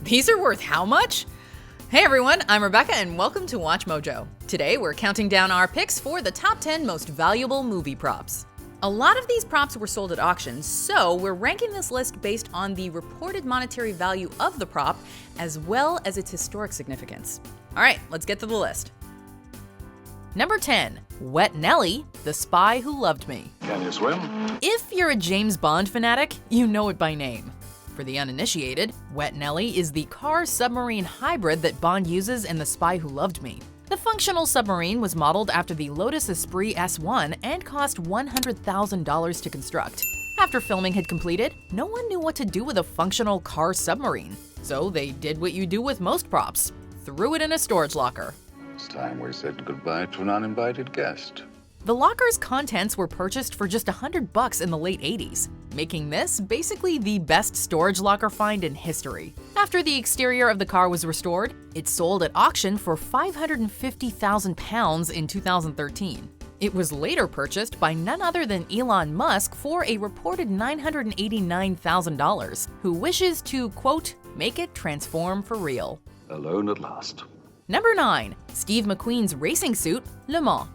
These are worth how much? Hey everyone, I'm Rebecca and welcome to Watch Mojo. Today we're counting down our picks for the top 10 most valuable movie props. A lot of these props were sold at auction, so we're ranking this list based on the reported monetary value of the prop as well as its historic significance. Alright, let's get to the list. Number 10. Wet Nellie, the Spy Who Loved Me. Can you swim? If you're a James Bond fanatic, you know it by name. For the uninitiated, Wet Nellie is the car-submarine hybrid that Bond uses in The Spy Who Loved Me. The functional submarine was modeled after the Lotus Esprit S1 and cost $100,000 to construct. After filming had completed, no one knew what to do with a functional car submarine. So they did what you do with most props, threw it in a storage locker. It's time we said goodbye to an uninvited guest. The locker's contents were purchased for just $100 in the late 80s, making this basically the best storage locker find in history. After the exterior of the car was restored, it sold at auction for £550,000 in 2013. It was later purchased by none other than Elon Musk for a reported $989,000, who wishes to, quote, make it transform for real. Alone at last. Number 9. Steve McQueen's racing suit, Le Mans.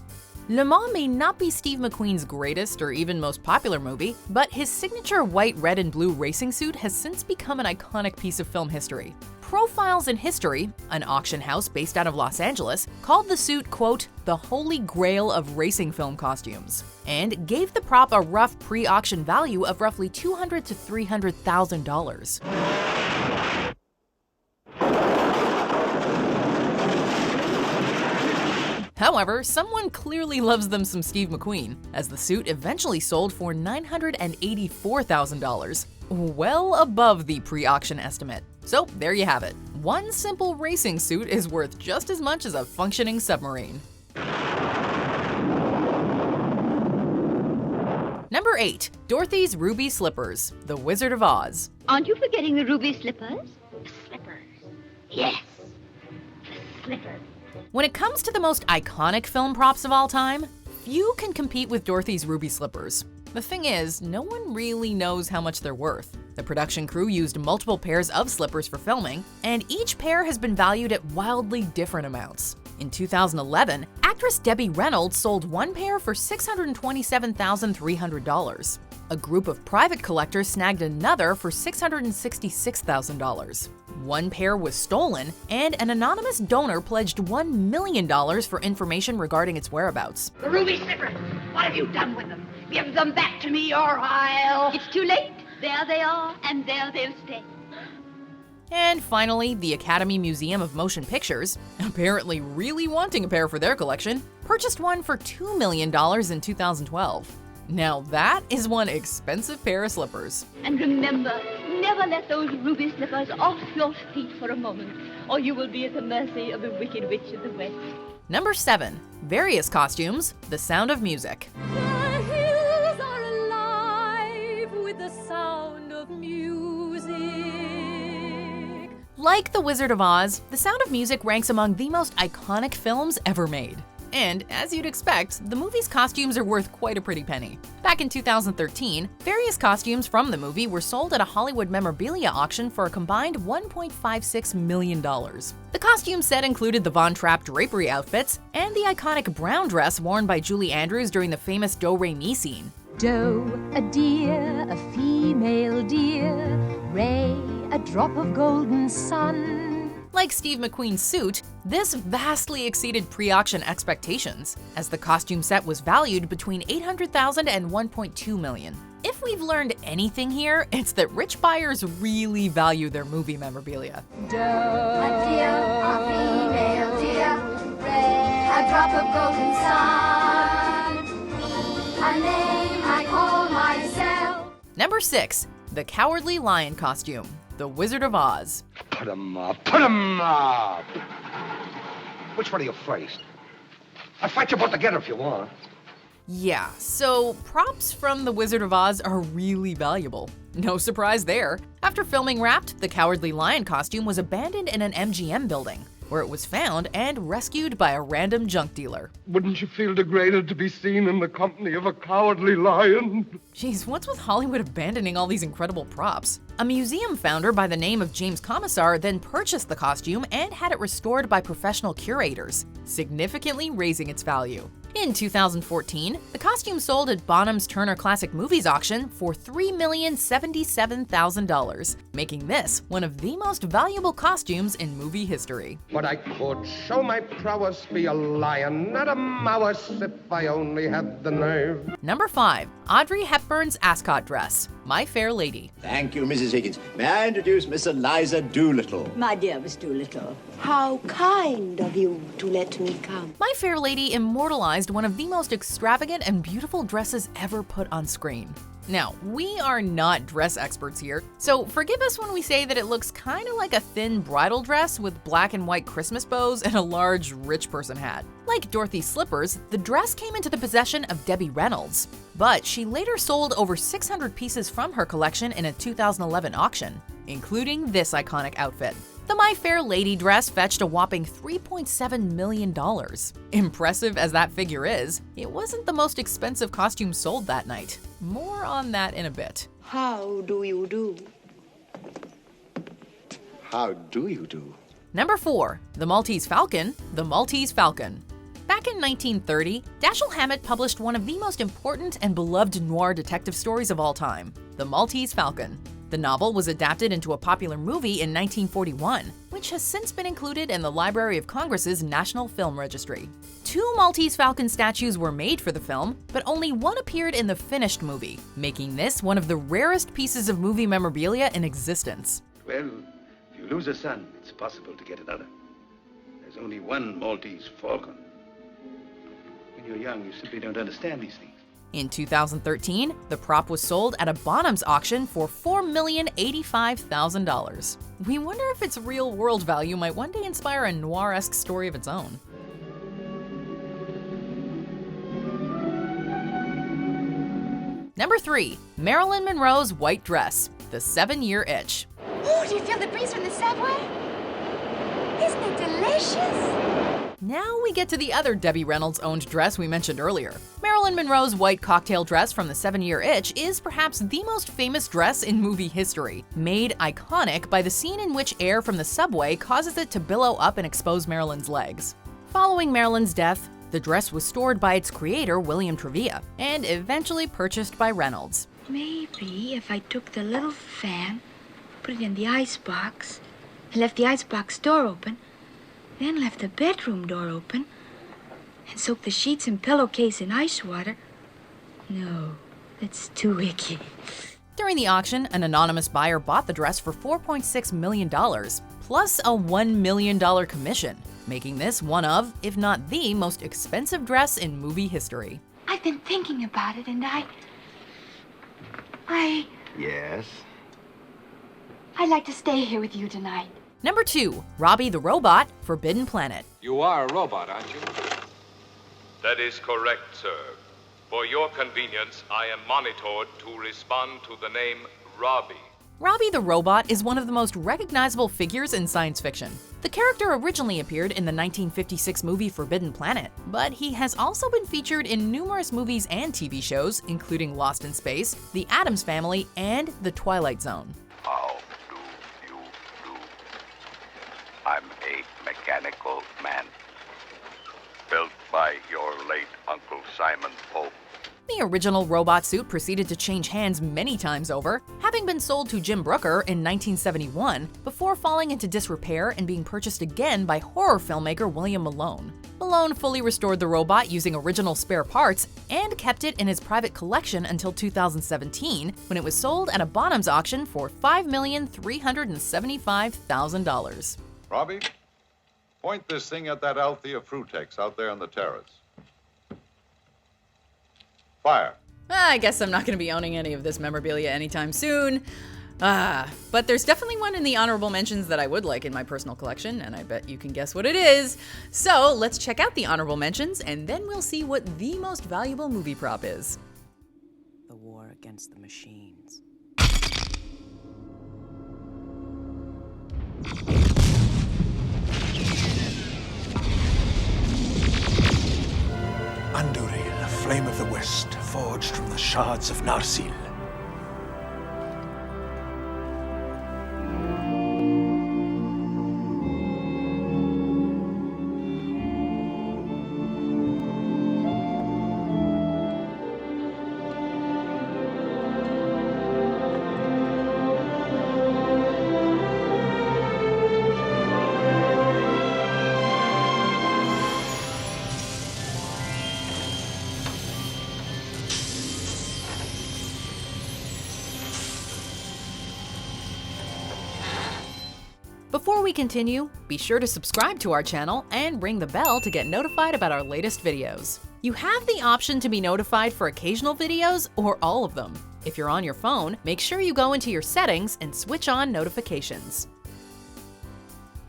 Le Mans may not be Steve McQueen's greatest or even most popular movie, but his signature white, red, and blue racing suit has since become an iconic piece of film history. Profiles in History, an auction house based out of Los Angeles, called the suit, quote, the holy grail of racing film costumes, and gave the prop a rough pre-auction value of roughly $200,000 to $300,000. However, someone clearly loves them some Steve McQueen, as the suit eventually sold for $984,000, well above the pre-auction estimate. So there you have it. One simple racing suit is worth just as much as a functioning submarine. Number 8. Dorothy's Ruby Slippers, The Wizard of Oz. Aren't you forgetting the ruby slippers? The slippers. Yes, the slippers. When it comes to the most iconic film props of all time, few can compete with Dorothy's ruby slippers. The thing is, no one really knows how much they're worth. The production crew used multiple pairs of slippers for filming, and each pair has been valued at wildly different amounts. In 2011, actress Debbie Reynolds sold one pair for $627,300. A group of private collectors snagged another for $666,000. One pair was stolen, and an anonymous donor pledged $1 million for information regarding its whereabouts. The ruby slippers. What have you done with them? Give them back to me or I'll... It's too late. There they are, and there they'll stay. And finally, the Academy Museum of Motion Pictures, apparently really wanting a pair for their collection, purchased one for $2 million in 2012. Now that is one expensive pair of slippers. And remember, never let those ruby slippers off your feet for a moment, or you will be at the mercy of the Wicked Witch of the West. Number 7. Various costumes, The Sound of Music. The hills are alive with the sound of music. Like The Wizard of Oz, The Sound of Music ranks among the most iconic films ever made. And as you'd expect, the movie's costumes are worth quite a pretty penny. Back in 2013, various costumes from the movie were sold at a Hollywood memorabilia auction for a combined $1.56 million. The costume set included the Von Trapp drapery outfits and the iconic brown dress worn by Julie Andrews during the famous Do-Re-Mi scene. Doe, a deer, a female deer. Ray, a drop of golden sun. Like Steve McQueen's suit, this vastly exceeded pre-auction expectations, as the costume set was valued between $800,000 and $1.2 million. If we've learned anything here, it's that rich buyers really value their movie memorabilia. Doe, a deer, a female deer. Ray, a drop of golden sun. A name I call myself. Number 6. The Cowardly Lion costume, The Wizard of Oz. Put 'em up! Put 'em up! Which one are you first? I'll fight you both together if you want. Yeah, so props from The Wizard of Oz are really valuable. No surprise there. After filming wrapped, the Cowardly Lion costume was abandoned in an MGM building. where it was found and rescued by a random junk dealer. Wouldn't you feel degraded to be seen in the company of a cowardly lion? Jeez, what's with Hollywood abandoning all these incredible props? A museum founder by the name of James Commissar then purchased the costume and had it restored by professional curators, significantly raising its value. In 2014, the costume sold at Bonham's Turner Classic Movies auction for $3,077,000, making this one of the most valuable costumes in movie history. But I could show my prowess, be a lion, not a mouse, if I only had the nerve. Number 5. Audrey Hepburn's Ascot dress, My Fair Lady. Thank you, Mrs. Higgins. May I introduce Miss Eliza Doolittle? My dear Miss Doolittle, how kind of you to let me come. My Fair Lady immortalized one of the most extravagant and beautiful dresses ever put on screen. Now, we are not dress experts here, so forgive us when we say that it looks kind of like a thin bridal dress with black and white Christmas bows and a large rich person hat. Like Dorothy's slippers, the dress came into the possession of Debbie Reynolds, but she later sold over 600 pieces from her collection in a 2011 auction, including this iconic outfit. The My Fair Lady dress fetched a whopping $3.7 million. Impressive as that figure is, it wasn't the most expensive costume sold that night. More on that in a bit. How do you do? How do you do? Number 4. The Maltese Falcon, The Maltese Falcon. Back in 1930, Dashiell Hammett published one of the most important and beloved noir detective stories of all time, The Maltese Falcon. The novel was adapted into a popular movie in 1941, which has since been included in the Library of Congress's National Film Registry. 2 Maltese Falcon statues were made for the film, but only one appeared in the finished movie, making this one of the rarest pieces of movie memorabilia in existence. Well, if you lose a son, it's possible to get another. There's only one Maltese Falcon. When you're young, you simply don't understand these things. In 2013, the prop was sold at a Bonham's auction for $4,085,000. We wonder if its real-world value might one day inspire a noir-esque story of its own. Number 3. Marilyn Monroe's white dress, the 7-year itch. Ooh, do you feel the breeze from the subway? Isn't it delicious? Now we get to the other Debbie Reynolds-owned dress we mentioned earlier. Marilyn Monroe's white cocktail dress from the 7-year itch is perhaps the most famous dress in movie history, made iconic by the scene in which air from the subway causes it to billow up and expose Marilyn's legs. Following Marilyn's death, the dress was stored by its creator, William Trevia, and eventually purchased by Reynolds. Maybe if I took the little fan, put it in the icebox, and left the icebox door open, then left the bedroom door open, and soaked the sheets and pillowcase in ice water. No, that's too icky. During the auction, an anonymous buyer bought the dress for $4.6 million, plus a $1 million commission, making this one of, if not the most expensive dress in movie history. I've been thinking about it, and Yes? I'd like to stay here with you tonight. Number 2. Robby the Robot, Forbidden Planet. You are a robot, aren't you? That is correct, sir. For your convenience, I am monitored to respond to the name Robby. Robby the Robot is one of the most recognizable figures in science fiction. The character originally appeared in the 1956 movie Forbidden Planet, but he has also been featured in numerous movies and TV shows, including Lost in Space, The Addams Family, and The Twilight Zone. How do you do? I'm a mechanical man, built by your late Uncle Simon Pope. The original robot suit proceeded to change hands many times over, having been sold to Jim Brooker in 1971 before falling into disrepair and being purchased again by horror filmmaker William Malone. Malone fully restored the robot using original spare parts and kept it in his private collection until 2017, when it was sold at a Bonham's auction for $5,375,000. Robby, point this thing at that Althea Frutex out there on the terrace. Fire. I guess I'm not going to be owning any of this memorabilia anytime soon. But there's definitely one in the honorable mentions that I would like in my personal collection, and I bet you can guess what it is. So let's check out the honorable mentions, and then we'll see what the most valuable movie prop is. The War Against the Machines. forged from the shards of Narsil. Before we continue, be sure to subscribe to our channel and ring the bell to get notified about our latest videos. You have the option to be notified for occasional videos or all of them. If you're on your phone, make sure you go into your settings and switch on notifications.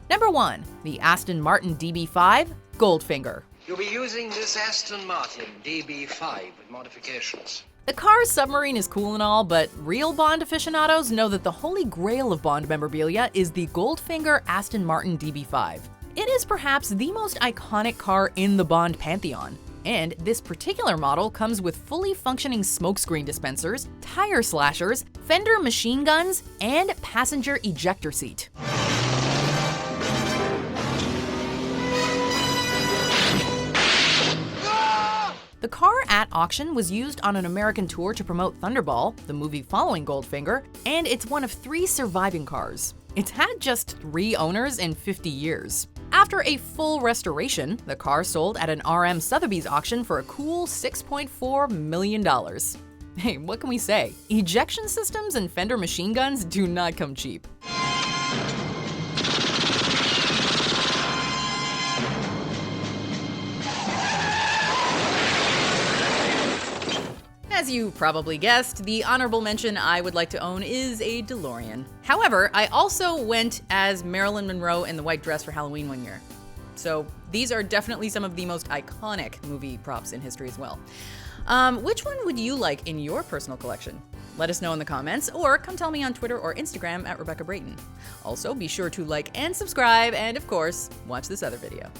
Number 1. The Aston Martin DB5 Goldfinger. You'll be using this Aston Martin DB5 with modifications. The car's submarine is cool and all, but real Bond aficionados know that the holy grail of Bond memorabilia is the Goldfinger Aston Martin DB5. It is perhaps the most iconic car in the Bond pantheon, and this particular model comes with fully functioning smokescreen dispensers, tire slashers, fender machine guns, and passenger ejector seat. The car at auction was used on an American tour to promote Thunderball, the movie following Goldfinger, and it's one of 3 surviving cars. It's had just 3 owners in 50 years. After a full restoration, the car sold at an RM Sotheby's auction for a cool $6.4 million. Hey, what can we say? Ejection systems and fender machine guns do not come cheap. As you probably guessed, the honorable mention I would like to own is a DeLorean. However, I also went as Marilyn Monroe in the white dress for Halloween one year. So these are definitely some of the most iconic movie props in history as well. Which one would you like in your personal collection? Let us know in the comments, or come tell me on Twitter or Instagram at Rebecca Brayton. Also, be sure to like and subscribe, and of course, watch this other video.